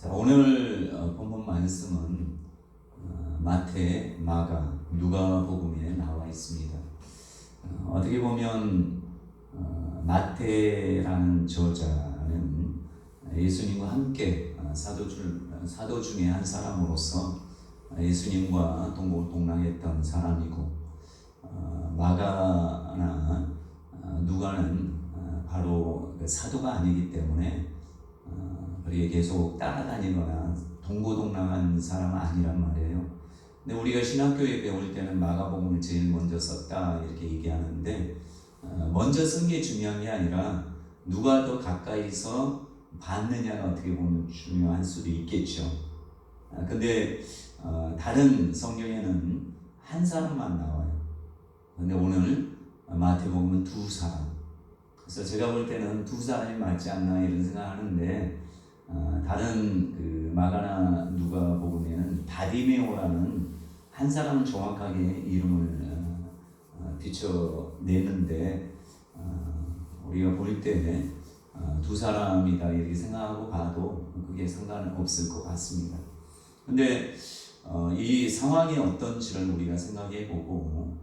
자, 오늘 본문 말씀은 마태, 마가, 누가복음에 나와 있습니다. 어떻게 보면 마태라는 저자는 예수님과 함께 사도 중에 한 사람으로서 예수님과 동고동락했던 사람이고, 마가나 누가는 바로 사도가 아니기 때문에 그렇게 계속 따라다니거나 동고동락한 사람은 아니란 말이에요. 근데 우리가 신학교에 배울 때는 마가복음을 제일 먼저 썼다 이렇게 얘기하는데, 먼저 쓴 게 중요한 게 아니라 누가 더 가까이서 봤느냐가 어떻게 보면 중요할 수도 있겠죠. 근데 다른 성경에는 한 사람만 나와요. 근데 오늘 마태복음은 두 사람. 그래서 제가 볼 때는 두 사람이 맞지 않나 이런 생각하는데, 다른 마가나 누가복음에는 바디메오라는 한 사람은 정확하게 이름을 비춰내는데, 우리가 볼 때 두 사람이다 이렇게 생각하고 봐도 그게 상관없을 것 같습니다. 근데 이 상황이 어떤지를 우리가 생각해보고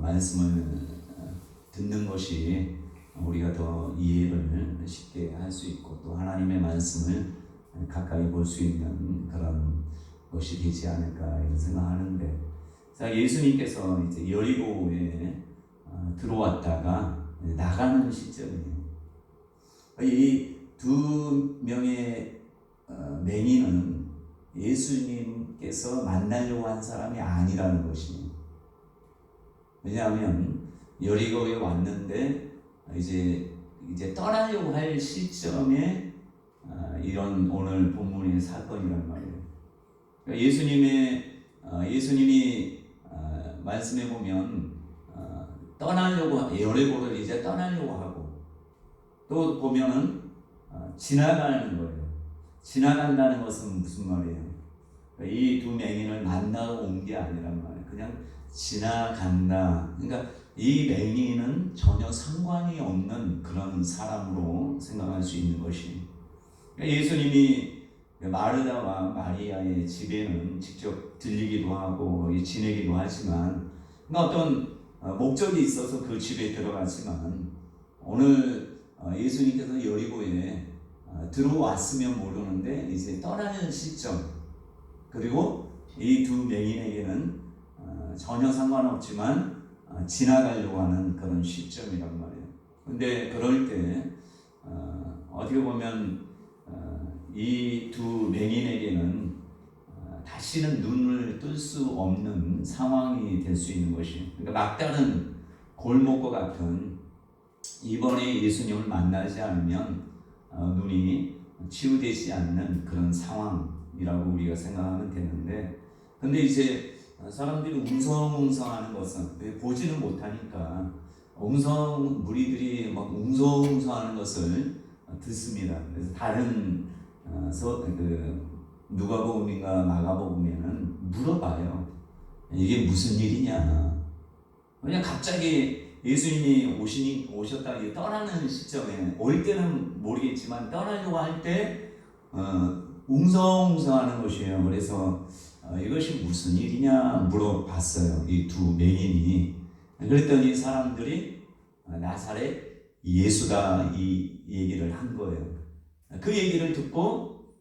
말씀을 듣는 것이 우리가 더 이해를 쉽게 할 수 있고, 또 하나님의 말씀을 가까이 볼 수 있는 그런 것이 되지 않을까 이런 생각하는데, 자, 예수님께서 이제 여리고에 들어왔다가 나가는 시점이에요. 이 두 명의 맹인은 예수님께서 만나려고 한 사람이 아니라는 것이에요. 왜냐하면 여리고에 왔는데 이제 떠나려고 할 시점에 이런 오늘 본문의 사건이란 말이에요. 그러니까 예수님이 말씀해 보면 여리고를 이제 떠나려고 하고, 또 보면은 지나가는 거예요. 지나간다는 것은 무슨 말이에요? 이 두 맹인을 만나고 온 게 아니란 말이에요. 그냥 지나간다. 그러니까 이 맹인은 전혀 상관이 없는 그런 사람으로 생각할 수 있는 것이, 그러니까 예수님이 마르다와 마리아의 집에는 직접 들리기도 하고 지내기도 하지만, 그러니까 어떤 목적이 있어서 그 집에 들어갔지만, 오늘 예수님께서 여리고에 들어왔으면 모르는데 이제 떠나는 시점, 그리고 이 두 맹인에게는 전혀 상관없지만 지나가려고 하는 그런 시점이란 말이에요. 근데 그럴 때 어떻게 보면 이 두 맹인에게는 다시는 눈을 뜰 수 없는 상황이 될 수 있는 것이, 그러니까 막다른 골목과 같은, 이번에 예수님을 만나지 않으면 눈이 치유되지 않는 그런 상황이라고 우리가 생각하면 되는데, 근데 이제 사람들이 웅성웅성하는 것은 보지는 못하니까 무리들이 막 웅성웅성하는 것을 듣습니다. 그래서 다른 누가복음인가 마가복음에는 물어봐요. 이게 무슨 일이냐. 그냥 갑자기 예수님이 오셨다 떠나는 시점에, 올 때는 모르겠지만 떠나려고 할 때 웅성웅성하는 것이에요. 그래서 이것이 무슨 일이냐 물어봤어요, 이 두 맹인이. 그랬더니 사람들이 나사렛 예수다 이 얘기를 한 거예요. 그 얘기를 듣고,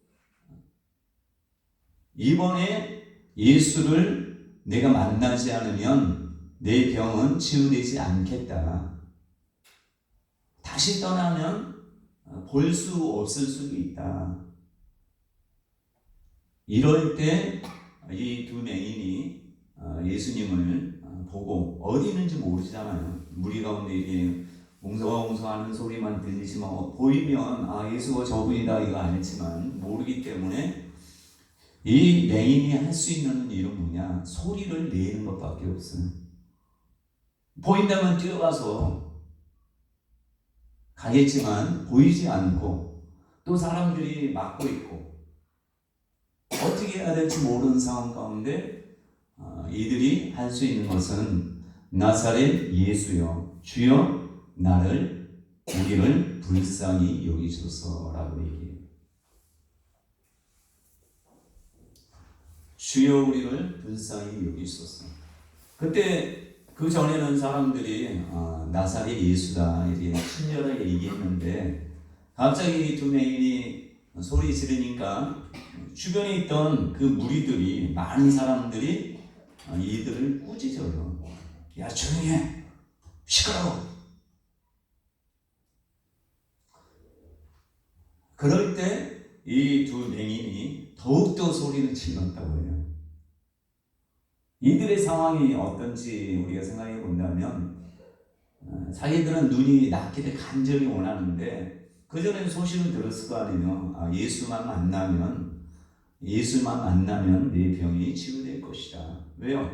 이번에 예수를 내가 만나지 않으면 내 병은 치유되지 않겠다. 다시 떠나면 볼 수 없을 수도 있다. 이럴 때 이 두 맹인이 예수님을 보고, 어디 있는지 모르잖아요. 무리 가운데 이게 웅성웅성하는 소리만 들리지만 보이면 예수가 저분이다 이거 알지만, 모르기 때문에 이 맹인이 할 수 있는 일은 뭐냐? 소리를 내는 것밖에 없어요. 보인다면 뛰어가서 가겠지만 보이지 않고, 또 사람들이 막고 있고 어떻게 해야 될지 모르는 상황 가운데 이들이 할 수 있는 것은 나사렛 예수여 주여 우리를 불쌍히 여기소서라고 얘기해요. 주여 우리를 불쌍히 여기소서. 그때 그 전에는 사람들이 나사렛 예수다 이렇게 친절하게 얘기했는데 갑자기 두 맹인이 소리 지르니까 주변에 있던 그 무리들이 많은 사람들이 이들을 꾸짖어요. 야 조용히 해, 시끄러워. 그럴 때 이 두 맹인이 더욱더 소리를 질렀다고 해요. 이들의 상황이 어떤지 우리가 생각해 본다면 자기들은 눈이 낫기를 간절히 원하는데 그전에는 소식을 들었을 거 아니에요. 예수만 만나면 내 병이 치유될 것이다. 왜요?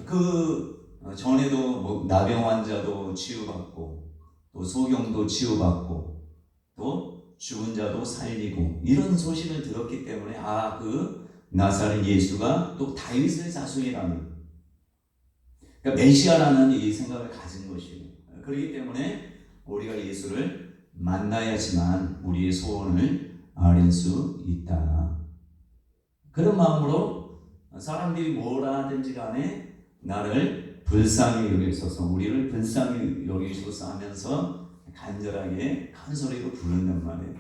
그 전에도 뭐 나병 환자도 치유받고 또 소경도 치유받고 또 죽은 자도 살리고 이런 소식을 들었기 때문에 그 나사렛 예수가 또 다윗의 자손이라는, 그러니까 메시아라는 이 생각을 가진 것이에요. 그렇기 때문에 우리가 예수를 만나야지만 우리의 소원을 아뢰 수 있다. 그런 마음으로 사람들이 뭐라 하든지 간에 나를 불쌍히 여기소서, 우리를 불쌍히 여기소서 하면서 간절하게 큰 소리로 부른단 말이에요.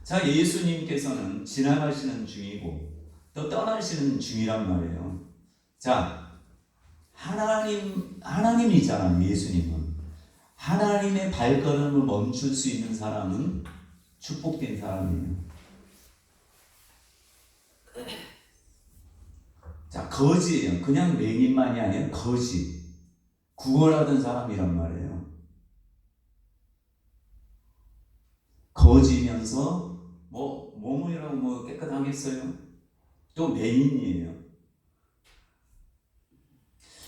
자, 예수님께서는 지나가시는 중이고 또 떠나시는 중이란 말이에요. 자, 하나님이잖아요. 예수님은 하나님의 발걸음을 멈출 수 있는 사람은 축복된 사람이에요. 자, 거지예요. 그냥 맹인만이 아니라 거지, 구걸하던 사람이란 말이에요. 거지면서 몸이라고 깨끗하겠어요? 또 맹인이에요.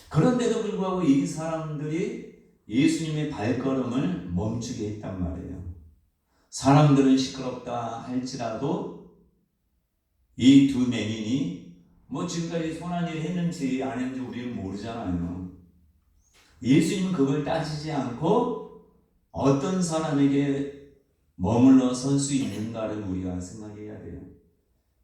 그런데도 불구하고 이 사람들이 예수님의 발걸음을 멈추게 했단 말이에요. 사람들은 시끄럽다 할지라도 이 두 맹인이 지금까지 선한 일 했는지 안 했는지 우리는 모르잖아요. 예수님은 그걸 따지지 않고 어떤 사람에게 머물러 설 수 있는가를 우리가 생각해야 돼요.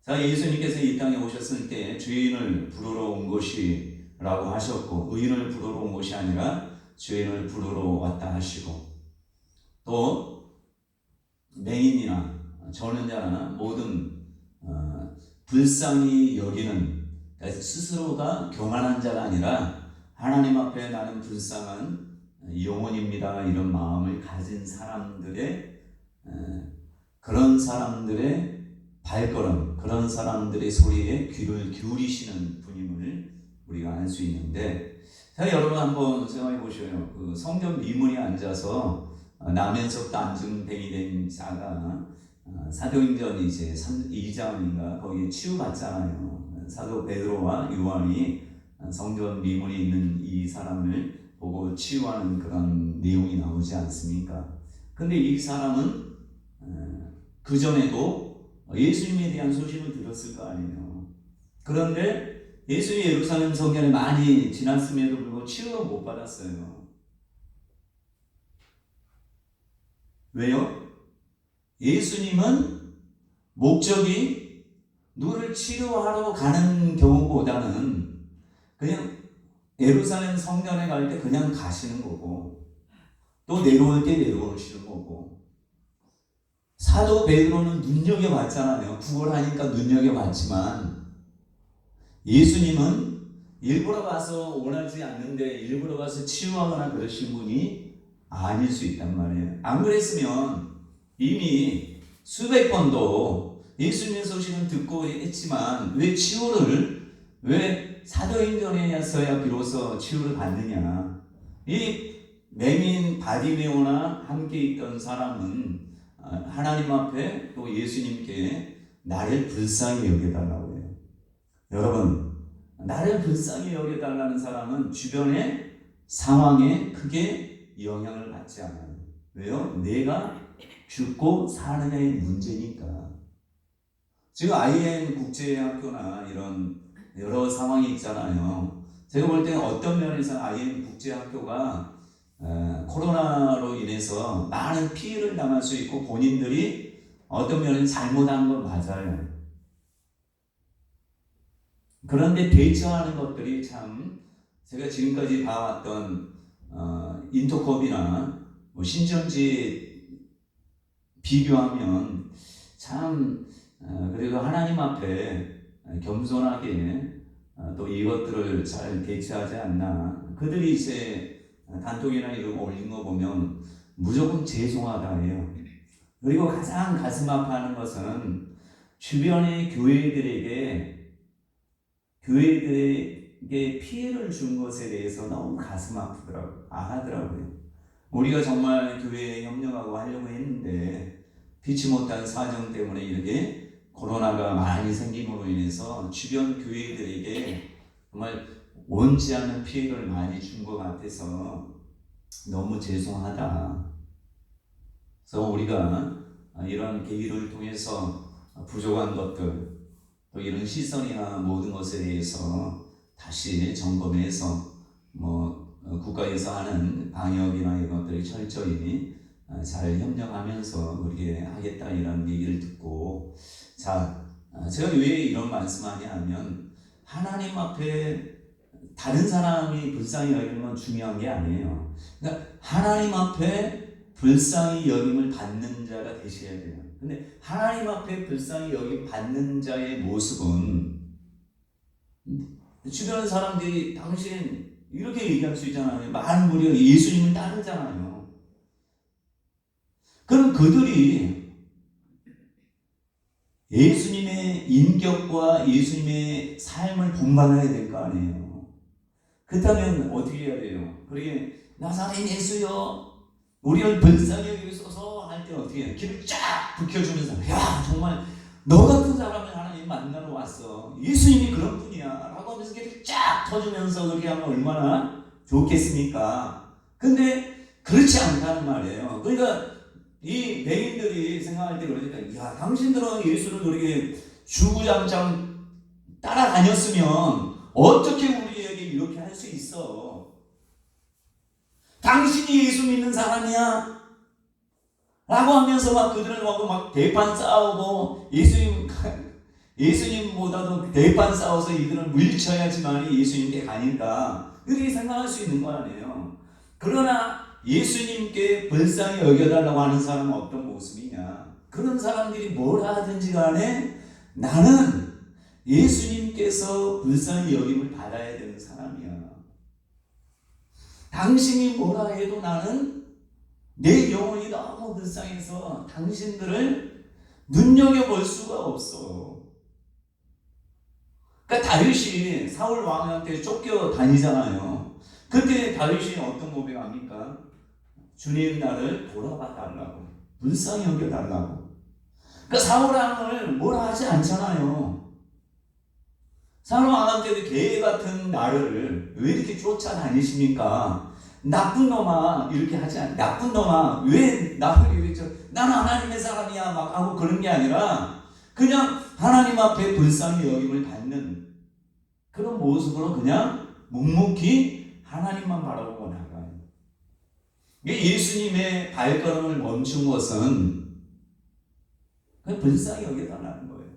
자, 예수님께서 이 땅에 오셨을 때 죄인을 부르러 온 것이라고 하셨고 의인을 부르러 온 것이 아니라 죄인을 부르러 왔다 하시고 또 맹인이나 저는 자나 모든 불쌍히 여기는, 그러니까 스스로가 교만한 자가 아니라 하나님 앞에 나는 불쌍한 영혼입니다 이런 마음을 가진 사람들의 그런 사람들의 발걸음, 그런 사람들의 소리에 귀를 기울이시는 분임을 우리가 알 수 있는데, 자, 여러분 한번 생각해 보셔요. 그 성전 미문에 앉아서 나면서부터 안중뱅이 된 자가 사도행전 이제 2장인가 거기에 치유받잖아요. 사도 베드로와 요한이 성전 미문에 있는 이 사람을 보고 치유하는 그런 내용이 나오지 않습니까? 근데 이 사람은 그 전에도 예수님에 대한 소식을 들었을 거 아니에요. 그런데 예수님이 예루살렘 성전에 많이 지났음에도 불구하고 치유를 못 받았어요. 왜요? 예수님은 목적이 누구를 치료하러 가는 경우보다는 그냥 예루살렘 성전에 갈 때 그냥 가시는 거고 또 내려올 때 내려오시는 거고, 사도 베드로는 눈여겨봤잖아요. 구걸하니까 눈여겨봤지만 예수님은 일부러 가서 원하지 않는데 일부러 가서 치유하거나 그러신 분이 아닐 수 있단 말이에요. 안 그랬으면 이미 수백 번도 예수님의 소식은 듣고 했지만 왜 사도행전에서야 비로소 치유를 받느냐. 이 맹인 바디메오나 함께 있던 사람은 하나님 앞에 또 예수님께 나를 불쌍히 여겨달라고 해요. 여러분, 나를 불쌍히 여겨달라는 사람은 주변의 상황에 크게 영향을 받지 않아요. 왜요? 내가 죽고 사느냐의 문제니까. 지금 IM 국제학교나 이런 여러 상황이 있잖아요. 제가 볼 때는 어떤 면에서 IM 국제학교가 코로나로 인해서 많은 피해를 당할 수 있고 본인들이 어떤 면에서 잘못한 건 맞아요. 그런데 대처하는 것들이 참 제가 지금까지 봐왔던 인터컵이나 뭐 신천지 비교하면 참 그래도 하나님 앞에 겸손하게 또 이것들을 잘 대처하지 않나. 그들이 이제 단톡이나 이런 거 올린 거 보면 무조건 죄송하다 해요. 그리고 가장 가슴 아파하는 것은 주변의 교회들에게 피해를 준 것에 대해서 너무 가슴 아파하더라고요. 우리가 정말 교회에 협력하고 하려고 했는데 피치 못한 사정 때문에 이렇게 코로나가 많이 생김으로 인해서 주변 교회들에게 정말 원치 않는 피해를 많이 준 것 같아서 너무 죄송하다. 그래서 우리가 이런 계기를 통해서 부족한 것들, 또 이런 시선이나 모든 것에 대해서 다시 점검해서 국가에서 하는 방역이나 이런 것들이 철저히 잘 협력하면서 우리에게 하겠다 이런 얘기를 듣고, 자, 제가 왜 이런 말씀하냐 하면 하나님 앞에 다른 사람이 불쌍히 여기는 건 중요한 게 아니에요. 그러니까 하나님 앞에 불쌍히 여김을 받는 자가 되셔야 돼요. 근데 하나님 앞에 불쌍히 여김 받는 자의 모습은 주변 사람들이 당신 이렇게 얘기할 수 있잖아요. 많은 무리가 예수님을 따르잖아요. 그럼 그들이 예수님의 인격과 예수님의 삶을 본받아야 될 거 아니에요. 그렇다면 어떻게 해야 돼요? 그러게 나사렛 예수여 우리를 불쌍히 여기소서 할 때 어떻게 해요? 길을 쫙 북혀주면서 야 정말 너 같은 사람을 하나님 만나러 왔어. 예수님이 그런 분이야 라고 하면서 길을 쫙 터주면서 그렇게 하면 얼마나 좋겠습니까? 근데 그렇지 않다는 말이에요. 그러니까 이 백인들이 생각할 때 그러니까 야 당신들은 예수를 그렇게 주구장창 따라다녔으면 어떻게 우리에게 이렇게 할 수 있어? 당신이 예수 믿는 사람이야? 라고 하면서 막 그들을 막 대판 싸우고 예수님보다도 대판 싸워서 이들을 물리쳐야지만 예수님께 가니까 그렇게 생각할 수 있는 거 아니에요. 그러나 예수님께 불쌍히 여겨달라고 하는 사람은 어떤 모습이냐? 그런 사람들이 뭘 하든지 간에 나는 예수님께서 불쌍히 여김을 받아야 되는 사람이야. 당신이 뭐라 해도 나는 내 영혼이 너무 불쌍해서 당신들을 눈여겨볼 수가 없어. 그러니까 다윗이 사울 왕한테 쫓겨다니잖아요. 그때 다윗이 어떤 고백합니까? 주님 나를 돌아봐 달라고, 불쌍히 여겨달라고. 그러니까 사울 왕을 뭐라 하지 않잖아요. 사울 왕한테도 개 같은 나를 왜 이렇게 쫓아다니십니까? 나쁜 놈아 이렇게 하지 않아요. 나쁜 놈아 왜 나를 이렇게 나는 하나님의 사람이야 막 하고 그런 게 아니라 그냥 하나님 앞에 불쌍히 여김을 받는 그런 모습으로 그냥 묵묵히 하나님만 바라보고 나가요. 예수님의 발걸음을 멈춘 것은 그냥 불쌍히 여겨달라는 거예요.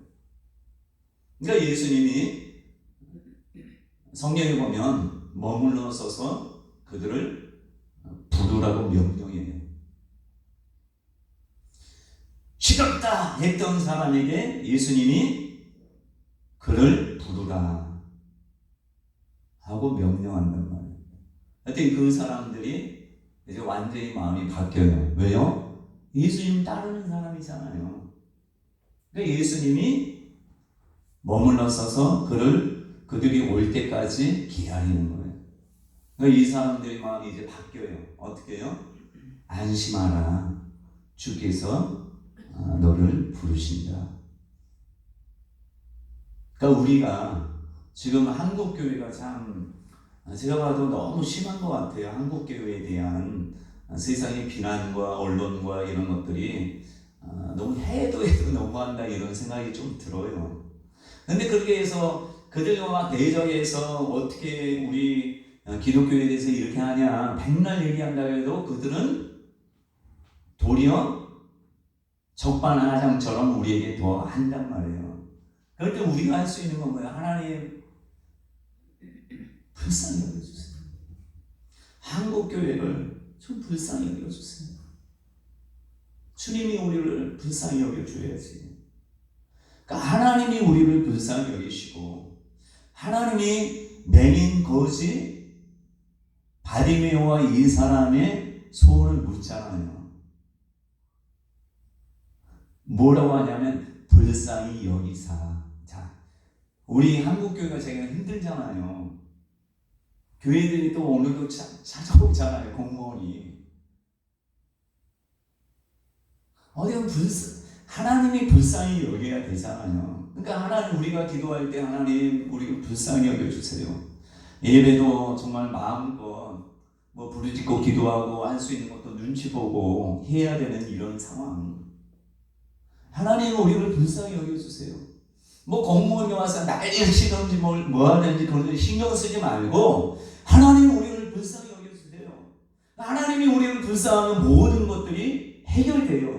그러니까 예수님이 성경에 보면 머물러 서서 그들을 부르라고 명령해요. 시끄럽다 했던 사람에게 예수님이 그를 부르라 하고 명령한단 말이에요. 하여튼 그 사람들이 이제 완전히 마음이 바뀌어요. 왜요? 예수님 따르는 사람이잖아요. 그러니까 예수님이 머물러 서서 그들이 올 때까지 기다리는 거예요. 그러니까 이 사람들의 마음이 이제 바뀌어요. 어떻게 해요? 안심하라. 주께서 너를 부르신다. 그러니까 우리가 지금 한국교회가 참 제가 봐도 너무 심한 것 같아요. 한국교회에 대한 세상의 비난과 언론과 이런 것들이 너무 해도 너무한다 이런 생각이 좀 들어요. 근데 그렇게 해서 그들과 막 대적해서 어떻게 우리 기독교에 대해서 이렇게 하냐 백날 얘기한다고 해도 그들은 도리어 적반하장처럼 우리에게 더 한단 말이에요. 그럴 때 우리가 할 수 있는 건 뭐예요? 하나님 불쌍히 여겨주세요. 한국교회를 좀 불쌍히 여겨주세요. 주님이 우리를 불쌍히 여겨줘야지. 그러니까 하나님이 우리를 불쌍히 여기시고 하나님이 맹인 거지 바리메오와 이 사람의 소원을 묻잖아요. 뭐라고 하냐면 불쌍히 여기사. 자, 우리 한국교회가 제가 힘들잖아요. 교회들이 또 오늘도 찾아오잖아요. 공무원이. 어디가 하나님이 불쌍히 여겨야 되잖아요. 그러니까 하나님 우리가 기도할 때 하나님 우리를 불쌍히 여겨주세요. 예배도 정말 마음껏 뭐 부르짖고 기도하고 할 수 있는 것도 눈치 보고 해야 되는 이런 상황. 하나님 우리를 불쌍히 여겨주세요. 뭐 공무원이 와서 난리를 치든지 뭐 하든지 그런 신경 쓰지 말고 하나님 우리를 불쌍히 여겨주세요. 하나님이 우리를 불쌍하면 모든 것들이 해결돼요.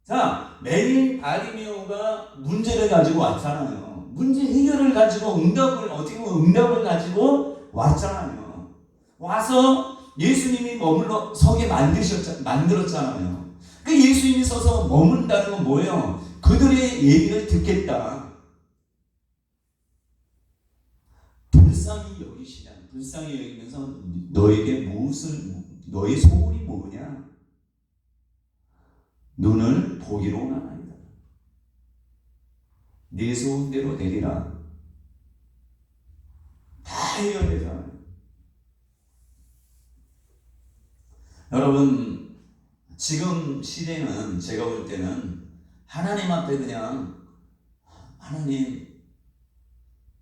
자, 맹인 바리메오가 문제를 가지고 왔잖아요. 문제 해결을 가지고 어떻게 보면 응답을 가지고 왔잖아요. 와서 예수님이 머물러 서게 만들었잖아요. 그 예수님이 서서 머문다는 건 뭐예요? 그들의 얘기를 듣겠다. 불쌍히 여기시냐? 불쌍히 여기면서 너에게 너의 소원이 뭐냐? 눈을 보기로 원하나이다. 네 소원대로 되리라. 다 해결되잖아요. 여러분, 지금 시대는 제가 볼 때는 하나님 앞에 그냥 하나님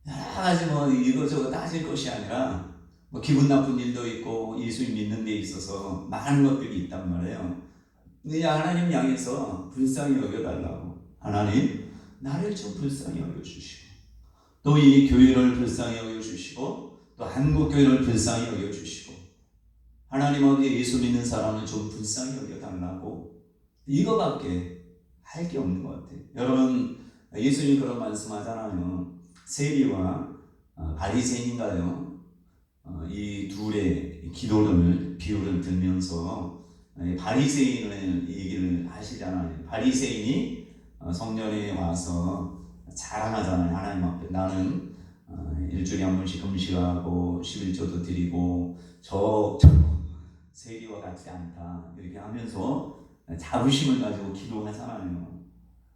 여러 가지 뭐 이거저거 따질 것이 아니라 뭐 기분 나쁜 일도 있고 예수님 믿는 데 있어서 많은 것들이 있단 말이에요. 그냥 하나님 향해서 불쌍히 여겨달라고. 하나님 나를 좀 불쌍히 여겨주시고 또 이 교회를 불쌍히 여겨주시고 또 한국교회를 불쌍히 여겨주시고 하나님 아버지 예수 믿는 사람을 좀 불쌍히 여겨달라고. 이거밖에 할 게 없는 것 같아요. 여러분 예수님 그런 말씀하잖아요. 세리와 바리새인인가요? 이 둘의 기도를 비유를 들면서 바리새인을 얘기를 하시잖아요. 바리새인이 성전에 와서 자랑하잖아요. 하나님 앞에 나는 일주일에 한 번씩 금식하고 11조도 드리고 저 세리와 같지 않다 이렇게 하면서 자부심을 가지고 기도하잖아요.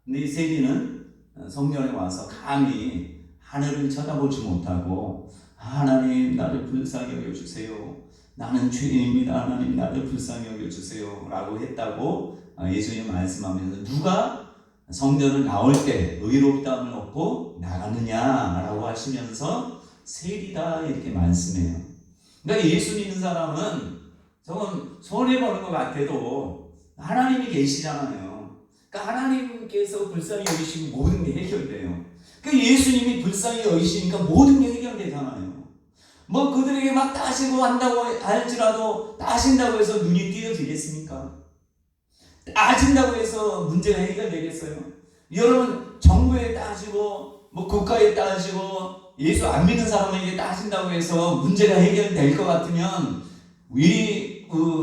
근데 이 세리는 성전에 와서 감히 하늘을 쳐다보지 못하고 하나님 나를 불쌍히 여겨주세요. 나는 죄인입니다. 하나님 나를 불쌍히 여겨주세요 라고 했다고 예수님 말씀하면서 누가 성전을 나올 때 의롭다함을 얻고 나가느냐라고 하시면서 세리다 이렇게 말씀해요. 그러니까 예수 믿는 사람은 저건 손해보는 것 같아도 하나님이 계시잖아요. 그러니까 하나님께서 불쌍히 여기시면 모든 게 해결돼요. 그러니까 예수님이 불쌍히 여기시니까 모든 게 해결되잖아요. 뭐 그들에게 막 따시고 한다고 할지라도 따신다고 해서 눈이 띄어지겠습니까? 따진다고 해서 문제가 해결되겠어요? 여러분 정부에 따지고 뭐 국가에 따지고 예수 안 믿는 사람에게 따진다고 해서 문제가 해결될 것 같으면 우리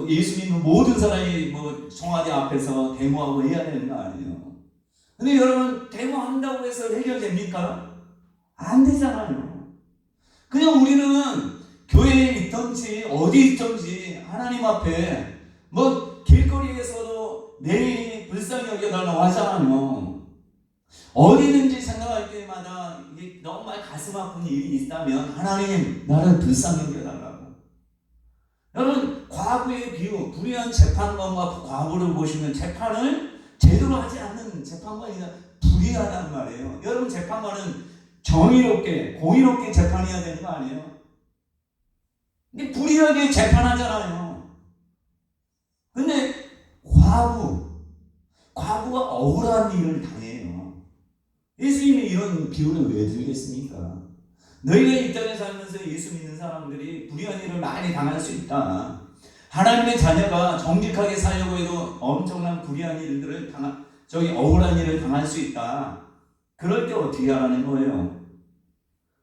예수 믿는 모든 사람이 뭐 청와대 앞에서 데모하고 해야 되는 거 아니에요? 근데 여러분 데모한다고 해서 해결됩니까? 안 되잖아요. 그냥 우리는 교회에 있든지 어디 있든지 하나님 앞에 뭐 길거리에서도 내 불쌍히 여겨달라고 하잖아요. 어디든지 생각할 때마다 이게 정말 가슴 아픈 일이 있다면 하나님 나를 불쌍히 여겨달라고. 여러분 과부의 비유, 불의한 재판관과 과부를 보시면 재판을 제대로 하지 않는 재판관이 불의하단 말이에요. 여러분 재판관은 정의롭게 공의롭게 재판해야 되는 거 아니에요? 근데 불의하게 재판하잖아요. 근데 과부가 억울한 일을 당해요. 예수님이 이런 비유를 왜 들겠습니까? 너희가 이 땅에 살면서 예수 믿는 사람들이 불의한 일을 많이 당할 수 있다. 하나님의 자녀가 정직하게 살려고 해도 엄청난 불의한 일들을 억울한 일을 당할 수 있다. 그럴 때 어떻게 하라는 거예요?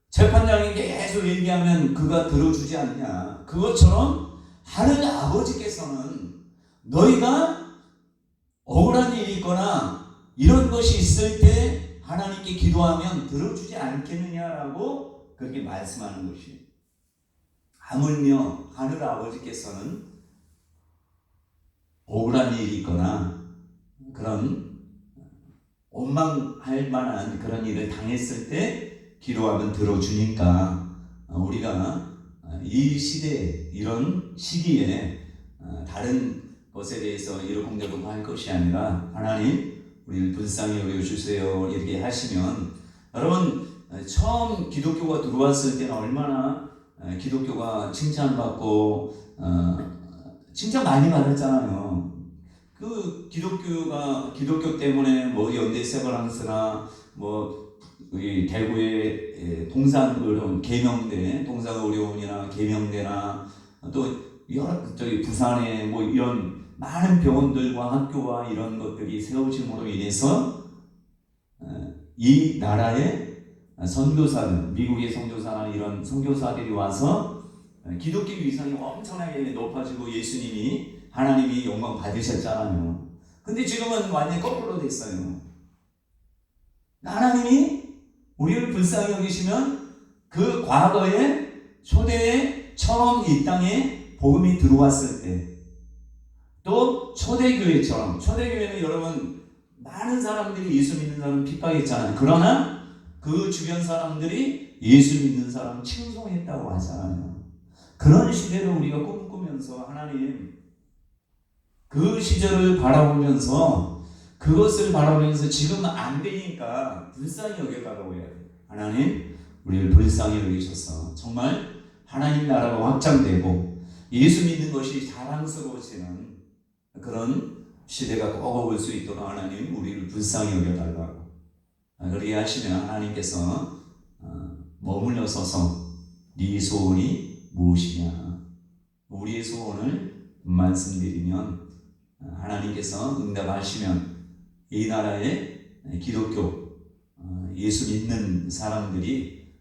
재판장이 계속 얘기하면 그가 들어주지 않냐. 그것처럼 하늘 아버지께서는 너희가 억울한 일이 있거나 이런 것이 있을 때 하나님께 기도하면 들어주지 않겠느냐라고 그렇게 말씀하는 것이에요. 하물며 하늘 아버지께서는 억울한 일이 있거나 그런 원망할 만한 그런 일을 당했을 때 기도하면 들어주니까 우리가 이 시대에 이런 시기에 다른 것에 대해서 이러쿵저러쿵 할 것이 아니라 하나님 우리를 불쌍히 여겨주세요 이렇게 하시면 여러분 처음 기독교가 들어왔을 때는 얼마나 기독교가 칭찬받고 칭찬 많이 받았잖아요. 그 기독교 때문에 뭐 연대세브란스나 뭐 이 대구의 동산의료원 계명대, 동산의료원이나 계명대나 또 여러 저기 부산에 뭐 이런 많은 병원들과 학교와 이런 것들이 세워짐으로 인해서 이 나라의 선교사들, 미국의 선교사나 이런 선교사들이 와서 기독교 위상이 엄청나게 높아지고 예수님이 하나님이 영광 받으셨잖아요. 근데 지금은 완전히 거꾸로 됐어요. 하나님이 우리를 불쌍히 여기시면 그 과거에 초대에 처음 이 땅에 복음이 들어왔을 때 또 초대교회처럼 초대교회는 여러분 많은 사람들이 예수 믿는 사람 핍박했잖아요. 그러나 그 주변 사람들이 예수 믿는 사람 칭송했다고 하잖아요. 그런 시대를 우리가 꿈꾸면서 하나님 그 시절을 바라보면서 그것을 바라보면서 지금 안 되니까 불쌍히 여겨달라고 해야 돼요. 하나님 우리를 불쌍히 여기셔서 정말 하나님 나라가 확장되고 예수 믿는 것이 자랑스러워지는 그런 시대가 꼭 올 수 있도록 하나님 우리를 불쌍히 여겨달라고 그렇게 하시면 하나님께서 머물러 서서 네 소원이 무엇이냐 우리의 소원을 말씀드리면 하나님께서 응답하시면 이 나라의 기독교 예수 믿는 사람들이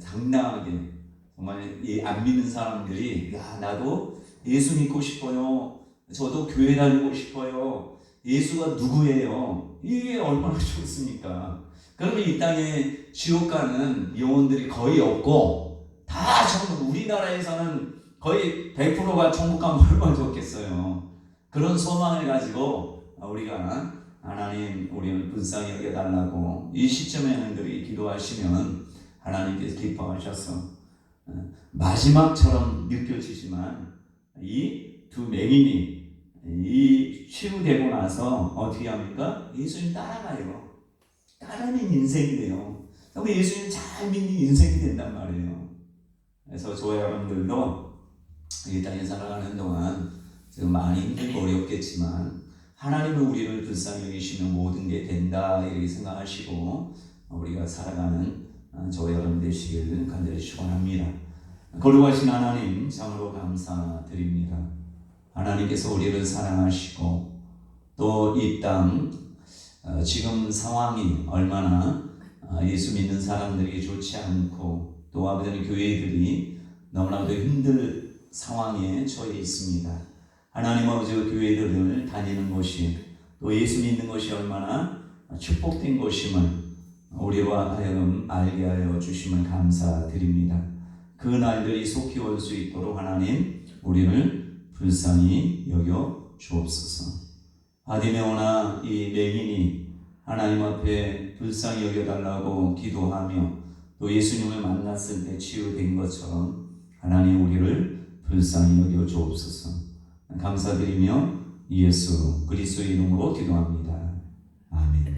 당당하게 정말 안 믿는 사람들이 야 나도 예수 믿고 싶어요. 저도 교회 다니고 싶어요. 예수가 누구예요? 이게 얼마나 좋습니까? 그러면 이 땅에 지옥 가는 영혼들이 거의 없고 다 전부 우리나라에서는 거의 100%가 천국 가면 얼마나 좋겠어요. 그런 소망을 가지고 우리가 하나님 우리를 불쌍히 여겨달라고 이 시점에는 그렇게 기도하시면 하나님께서 기뻐하셔서 마지막처럼 느껴지지만 이 두 맹인이 이 치유되고 나서 어떻게 합니까? 예수님 따라가요. 따르는 인생이 돼요. 그럼 예수님 잘 믿는 인생이 된단 말이에요. 그래서 저와 여러분들도 이 땅에 살아가는 동안 지금 많이 힘들고 어렵겠지만 하나님은 우리를 불쌍히 여기시면 모든 게 된다 이렇게 생각하시고 우리가 살아가는 저와 여러분 되시길 간절히 축원합니다. 거룩하신 하나님 참으로 감사드립니다. 하나님께서 우리를 사랑하시고 또 이 땅 지금 상황이 얼마나 예수 믿는 사람들에게 좋지 않고 또 아버지는 교회들이 너무나도 힘들 상황에 처해 있습니다. 하나님 아버지 교회들을 다니는 것이 또 예수 믿는 것이 얼마나 축복된 것임을 우리와 하여금 알게 하여 주심을 감사드립니다. 그 날들이 속히 올 수 있도록 하나님 우리를 불쌍히 여겨 주옵소서. 바디메오나 이 맹인이 하나님 앞에 불쌍히 여겨달라고 기도하며 또 예수님을 만났을 때 치유된 것처럼 하나님 우리를 불쌍히 여겨 주옵소서. 감사드리며 예수 그리스도의 이름으로 기도합니다. 아멘.